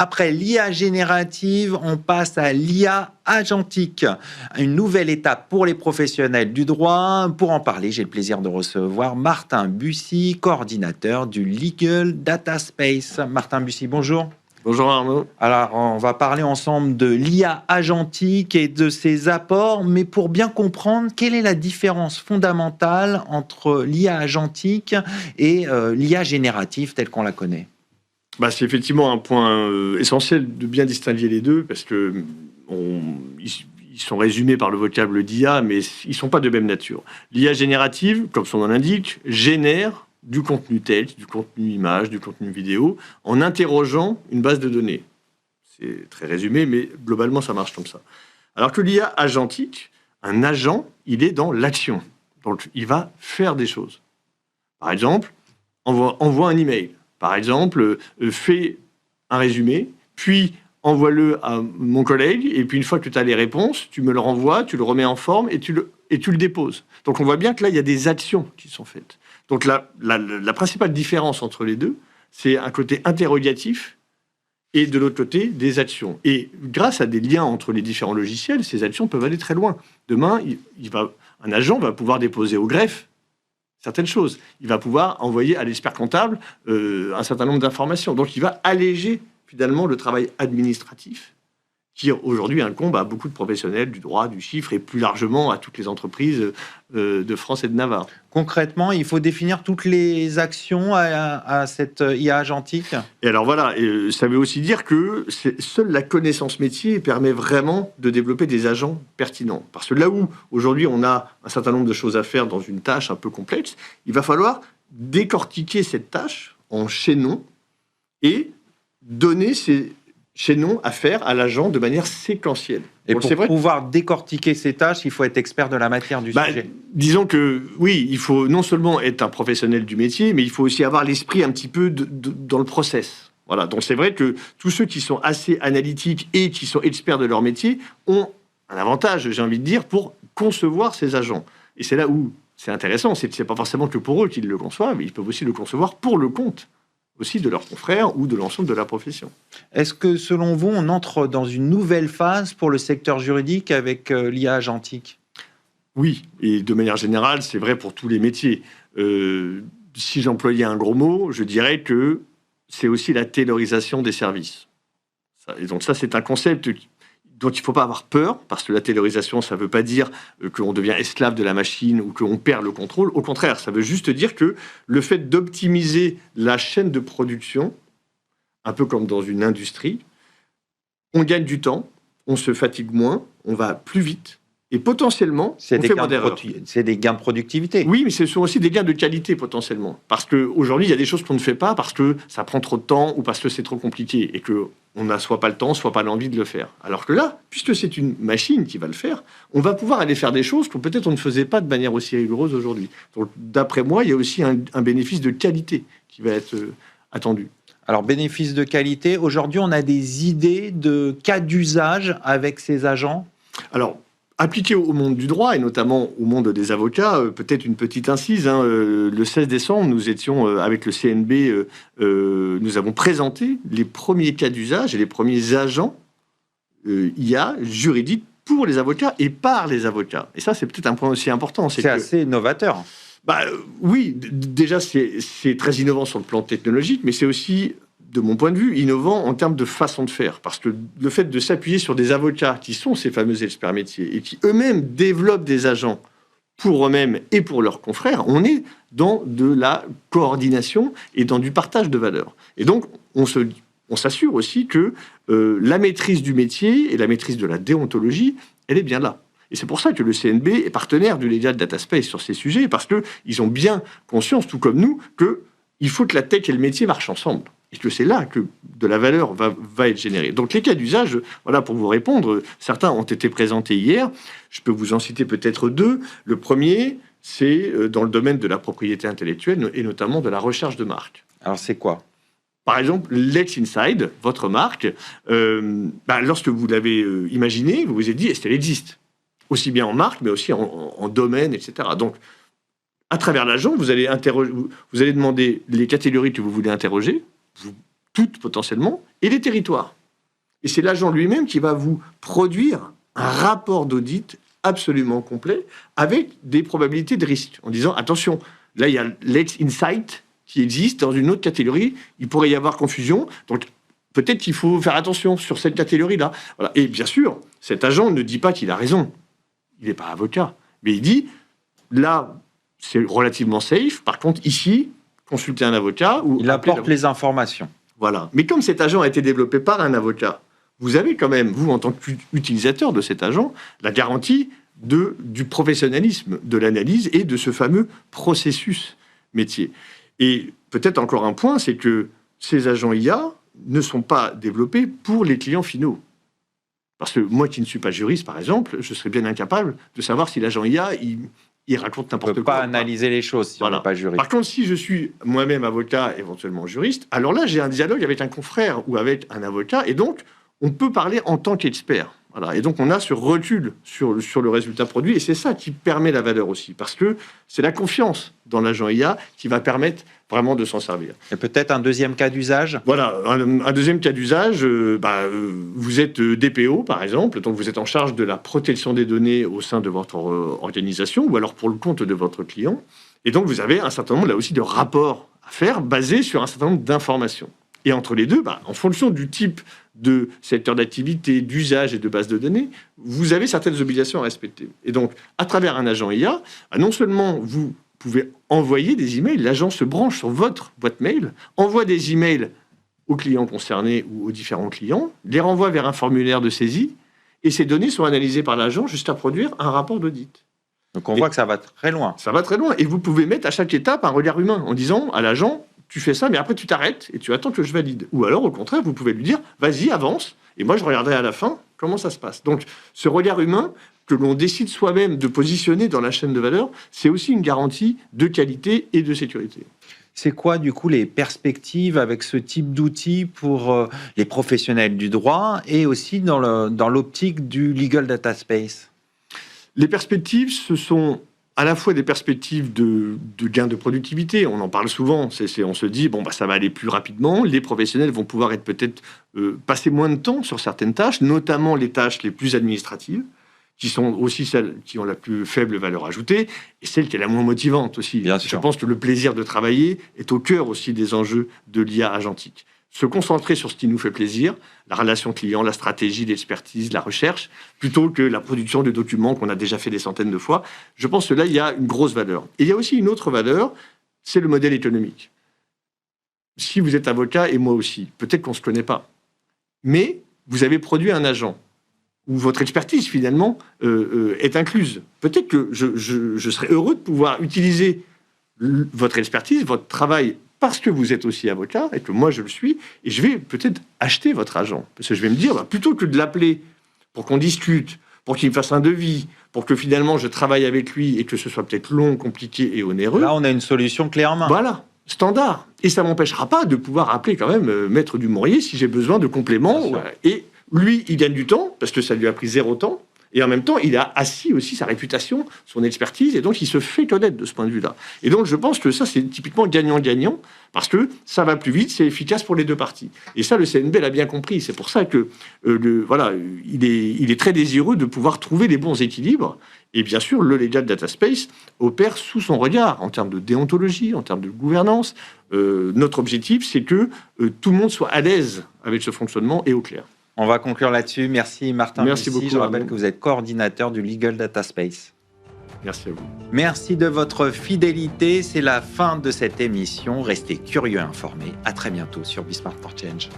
Après l'IA générative, on passe à l'IA agentique, une nouvelle étape pour les professionnels du droit. Pour en parler, j'ai le plaisir de recevoir Martin Bussy, coordinateur du Legal Data Space. Martin Bussy, bonjour. Bonjour Arnaud. Alors, on va parler ensemble de l'IA agentique et de ses apports, mais pour bien comprendre, quelle est la différence fondamentale entre l'IA agentique et l'IA générative telle qu'on la connaît ? C'est effectivement un point essentiel de bien distinguer les deux, parce que ils sont résumés par le vocable d'IA, mais ils ne sont pas de même nature. L'IA générative, comme son nom l'indique, génère du contenu texte, du contenu image, du contenu vidéo, en interrogeant une base de données. C'est très résumé, mais globalement, ça marche comme ça. Alors que l'IA agentique, un agent, il est dans l'action. Donc, il va faire des choses. Par exemple, envoie un email. Par exemple, fais un résumé, puis envoie-le à mon collègue, et puis une fois que tu as les réponses, tu me le renvoies, tu le remets en forme, et tu le déposes. Donc on voit bien que là, il y a des actions qui sont faites. Donc la principale différence entre les deux, c'est un côté interrogatif, et de l'autre côté, des actions. Et grâce à des liens entre les différents logiciels, ces actions peuvent aller très loin. Demain, un agent va pouvoir déposer au greffe certaines choses. Il va pouvoir envoyer à l'expert comptable un certain nombre d'informations. Donc, il va alléger finalement le travail administratif qui aujourd'hui incombe à beaucoup de professionnels du droit, du chiffre et plus largement à toutes les entreprises de France et de Navarre. Concrètement, il faut définir toutes les actions à cette IA agentique. Et alors voilà, ça veut aussi dire que seule la connaissance métier permet vraiment de développer des agents pertinents. Parce que là où aujourd'hui on a un certain nombre de choses à faire dans une tâche un peu complexe, il va falloir décortiquer cette tâche en chaînons et donner ces chaînons à faire à l'agent de manière séquentielle. Et donc, pour pouvoir décortiquer ces tâches, il faut être expert de la matière du sujet. Disons que oui, il faut non seulement être un professionnel du métier, mais il faut aussi avoir l'esprit un petit peu dans le process. Voilà. Donc c'est vrai que tous ceux qui sont assez analytiques et qui sont experts de leur métier ont un avantage, j'ai envie de dire, pour concevoir ces agents. Et c'est là où c'est intéressant. C'est pas forcément que pour eux qu'ils le conçoivent, mais ils peuvent aussi le concevoir pour le compte aussi de leurs confrères ou de l'ensemble de la profession. Est-ce que, selon vous, on entre dans une nouvelle phase pour le secteur juridique avec l'IA agentique ? Oui, et de manière générale, c'est vrai pour tous les métiers. Si j'employais un gros mot, je dirais que c'est aussi la taylorisation des services. Et donc ça, c'est un concept dont il ne faut pas avoir peur, parce que la taylorisation, ça ne veut pas dire qu'on devient esclave de la machine ou qu'on perd le contrôle. Au contraire, ça veut juste dire que le fait d'optimiser la chaîne de production, un peu comme dans une industrie, on gagne du temps, on se fatigue moins, on va plus vite, et potentiellement, on fait moins d'erreurs. C'est des gains de productivité. Oui, mais ce sont aussi des gains de qualité potentiellement. Parce qu'aujourd'hui, il y a des choses qu'on ne fait pas parce que ça prend trop de temps ou parce que c'est trop compliqué et qu'on n'a soit pas le temps, soit pas l'envie de le faire. Alors que là, puisque c'est une machine qui va le faire, on va pouvoir aller faire des choses que peut-être on ne faisait pas de manière aussi rigoureuse aujourd'hui. Donc, d'après moi, il y a aussi un bénéfice de qualité qui va être attendu. Alors, bénéfice de qualité, aujourd'hui, on a des idées de cas d'usage avec ces agents ? Alors, appliqué au monde du droit, et notamment au monde des avocats, peut-être une petite incise. Le 16 décembre, nous étions avec le CNB, nous avons présenté les premiers cas d'usage et les premiers agents IA juridiques pour les avocats et par les avocats. Et ça, c'est peut-être un point aussi important. C'est assez novateur. Oui, déjà, c'est très innovant sur le plan technologique, mais c'est aussi, de mon point de vue, innovant en termes de façon de faire. Parce que le fait de s'appuyer sur des avocats qui sont ces fameux experts métiers et qui eux-mêmes développent des agents pour eux-mêmes et pour leurs confrères, on est dans de la coordination et dans du partage de valeurs. Et donc, on s'assure aussi que la maîtrise du métier et la maîtrise de la déontologie, elle est bien là. Et c'est pour ça que le CNB est partenaire du Legal Data Space sur ces sujets, parce qu'ils ont bien conscience, tout comme nous, qu'il faut que la tech et le métier marchent ensemble. Et que c'est là que de la valeur va être générée. Donc les cas d'usage, voilà, pour vous répondre, certains ont été présentés hier. Je peux vous en citer peut-être deux. Le premier, c'est dans le domaine de la propriété intellectuelle et notamment de la recherche de marques. Alors c'est quoi ? Par exemple, Let's Inside, votre marque, lorsque vous l'avez imaginée, vous vous êtes dit, est-ce qu'elle existe ? Aussi bien en marque, mais aussi en domaine, etc. Donc, à travers l'agent, vous allez demander les catégories que vous voulez interroger. toutes potentiellement, et les territoires. Et c'est l'agent lui-même qui va vous produire un rapport d'audit absolument complet avec des probabilités de risque, en disant attention, là il y a Let's Insight qui existe dans une autre catégorie, il pourrait y avoir confusion, donc peut-être qu'il faut faire attention sur cette catégorie-là. Voilà. Et bien sûr, cet agent ne dit pas qu'il a raison, il n'est pas avocat, mais il dit là c'est relativement safe, par contre ici, consultez un avocat. Ou il apporte les informations. Voilà. Mais comme cet agent a été développé par un avocat, vous avez quand même, vous, en tant qu'utilisateur de cet agent, la garantie du professionnalisme de l'analyse et de ce fameux processus métier. Et peut-être encore un point, c'est que ces agents IA ne sont pas développés pour les clients finaux. Parce que moi qui ne suis pas juriste, par exemple, je serais bien incapable de savoir si l'agent IA, il raconte n'importe quoi. On ne peut pas analyser les choses si on n'est pas juriste. Par contre, si je suis moi-même avocat, éventuellement juriste, alors là, j'ai un dialogue avec un confrère ou avec un avocat, et donc, on peut parler en tant qu'expert. Voilà. Et donc, on a ce recul sur le résultat produit, et c'est ça qui permet la valeur aussi, parce que c'est la confiance dans l'agent IA qui va permettre vraiment de s'en servir. Et peut-être un deuxième cas d'usage ? Voilà, un deuxième cas d'usage, vous êtes DPO, par exemple, donc vous êtes en charge de la protection des données au sein de votre organisation, ou alors pour le compte de votre client, et donc vous avez un certain nombre, là aussi, de rapports à faire, basés sur un certain nombre d'informations. Et entre les deux, en fonction du type de secteur d'activité, d'usage et de base de données, vous avez certaines obligations à respecter. Et donc, à travers un agent IA, non seulement vous pouvez envoyer des emails, l'agent se branche sur votre boîte mail, envoie des emails aux clients concernés ou aux différents clients, les renvoie vers un formulaire de saisie, et ces données sont analysées par l'agent jusqu'à produire un rapport d'audit. Donc on voit que ça va très loin. Ça va très loin. Et vous pouvez mettre à chaque étape un regard humain en disant à l'agent, tu fais ça, mais après tu t'arrêtes et tu attends que je valide. Ou alors, au contraire, vous pouvez lui dire, vas-y, avance, et moi je regarderai à la fin comment ça se passe. Donc, ce regard humain que l'on décide soi-même de positionner dans la chaîne de valeur, c'est aussi une garantie de qualité et de sécurité. C'est quoi, du coup, les perspectives avec ce type d'outils pour les professionnels du droit et aussi dans l'optique du Legal Data Space ? Les perspectives, ce sont à la fois des perspectives de gain de productivité, on en parle souvent, on se dit, ça va aller plus rapidement, les professionnels vont pouvoir être peut-être passer moins de temps sur certaines tâches, notamment les tâches les plus administratives, qui sont aussi celles qui ont la plus faible valeur ajoutée, et celle qui est la moins motivante aussi. Bien sûr. Je pense que le plaisir de travailler est au cœur aussi des enjeux de l'IA agentique. Se concentrer sur ce qui nous fait plaisir, la relation client, la stratégie, l'expertise, la recherche, plutôt que la production de documents qu'on a déjà fait des centaines de fois. Je pense que là, il y a une grosse valeur. Et il y a aussi une autre valeur, c'est le modèle économique. Si vous êtes avocat, et moi aussi, peut-être qu'on ne se connaît pas, mais vous avez produit un agent où votre expertise, finalement, est incluse. Peut-être que je serais heureux de pouvoir utiliser votre expertise, votre travail, parce que vous êtes aussi avocat, et que moi je le suis, et je vais peut-être acheter votre agent. Parce que je vais me dire, plutôt que de l'appeler pour qu'on discute, pour qu'il me fasse un devis, pour que finalement je travaille avec lui, et que ce soit peut-être long, compliqué et onéreux... Là, on a une solution clé en main. Voilà, standard. Et ça ne m'empêchera pas de pouvoir appeler quand même Maître Dumouriez si j'ai besoin de compléments. Et lui, il gagne du temps, parce que ça lui a pris 0 temps. Et en même temps, il a assis aussi sa réputation, son expertise, et donc il se fait connaître de ce point de vue-là. Et donc je pense que ça, c'est typiquement gagnant-gagnant, parce que ça va plus vite, c'est efficace pour les deux parties. Et ça, le CNB l'a bien compris. C'est pour ça que il est très désireux de pouvoir trouver les bons équilibres. Et bien sûr, le Legal Data Space opère sous son regard, en termes de déontologie, en termes de gouvernance. Notre objectif, c'est que tout le monde soit à l'aise avec ce fonctionnement et au clair. On va conclure là-dessus. Merci Martin. Merci beaucoup. Je rappelle que vous êtes coordinateur du Legal Data Space. Merci à vous. Merci de votre fidélité. C'est la fin de cette émission. Restez curieux et informés. À très bientôt sur Be Smart for Change.